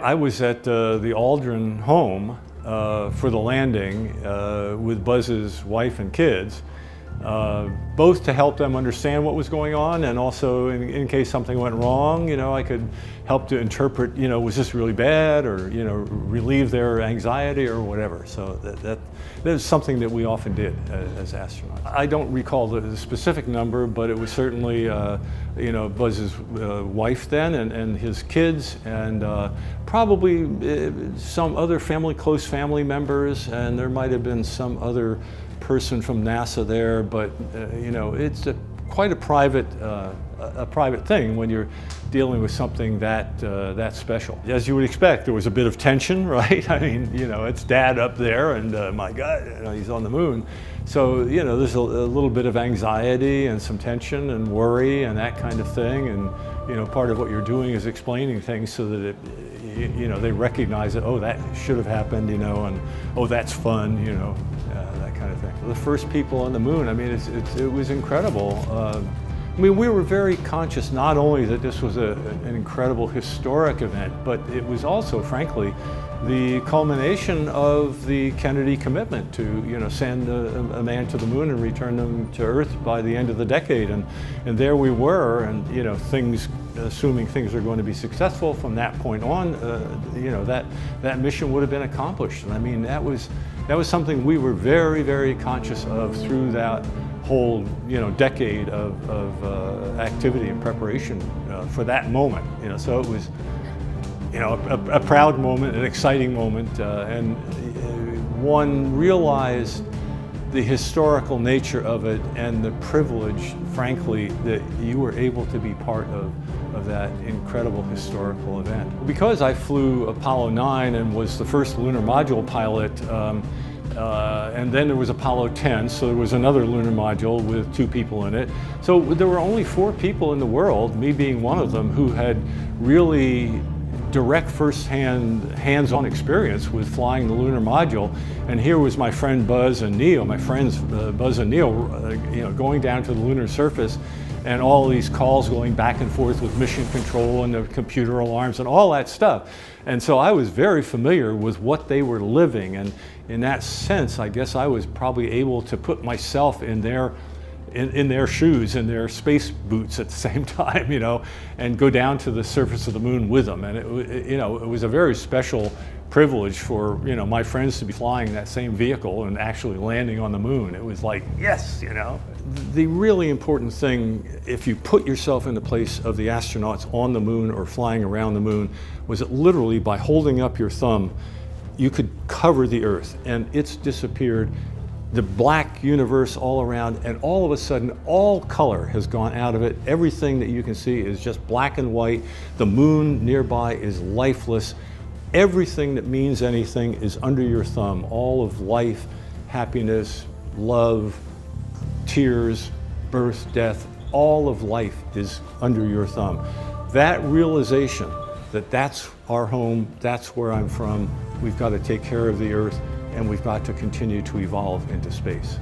I was at the Aldrin home for the landing with Buzz's wife and kids, both to help them understand what was going on, and also in case something went wrong, I could help to interpret, was this really bad, or, relieve their anxiety or whatever. So that is something that we often did as astronauts. I don't recall the specific number, but it was certainly, Buzz's wife then and his kids, and probably some other close family members, and there might have been some other person from NASA there, but it's quite a private thing when you're dealing with something that special. As you would expect, there was a bit of tension, right? I mean, it's Dad up there, and my God, he's on the moon. So there's a little bit of anxiety and some tension and worry and that kind of thing. And part of what you're doing is explaining things so that they recognize that, oh, that should have happened, and oh, that's fun, that kind of thing. The first people on the moon, I mean, it was incredible. I mean, we were very conscious not only that this was an incredible historic event, but it was also, frankly, the culmination of the Kennedy commitment to, send a man to the moon and return them to Earth by the end of the decade. And there we were, and, assuming things are going to be successful from that point on, that mission would have been accomplished. And I mean, that was something we were very, very conscious of through that whole, decade of activity and preparation for that moment. So it was, a proud moment, an exciting moment, and one realized the historical nature of it and the privilege, frankly, that you were able to be part of that incredible historical event. Because I flew Apollo 9 and was the first lunar module pilot, and then there was Apollo 10, so there was another lunar module with 2 people in it. So there were only 4 people in the world, me being one of them, who had really direct first-hand, hands-on experience with flying the lunar module. And here was my friend Buzz and Neil, my friends Buzz and Neil, going down to the lunar surface, and all these calls going back and forth with mission control and the computer alarms and all that stuff. And so I was very familiar with what they were living, and in that sense, I guess I was probably able to put myself in their shoes, in their space boots at the same time, and go down to the surface of the moon with them. And it was a very special privilege for, my friends to be flying that same vehicle and actually landing on the moon. It was like, yes, The really important thing, if you put yourself in the place of the astronauts on the moon or flying around the moon, was that literally by holding up your thumb, you could cover the Earth, and it's disappeared. The black universe all around, and all of a sudden, all color has gone out of it. Everything that you can see is just black and white. The moon nearby is lifeless. Everything that means anything is under your thumb. All of life, happiness, love, tears, birth, death, all of life is under your thumb. That realization that that's our home, that's where I'm from, we've got to take care of the Earth, and we've got to continue to evolve into space.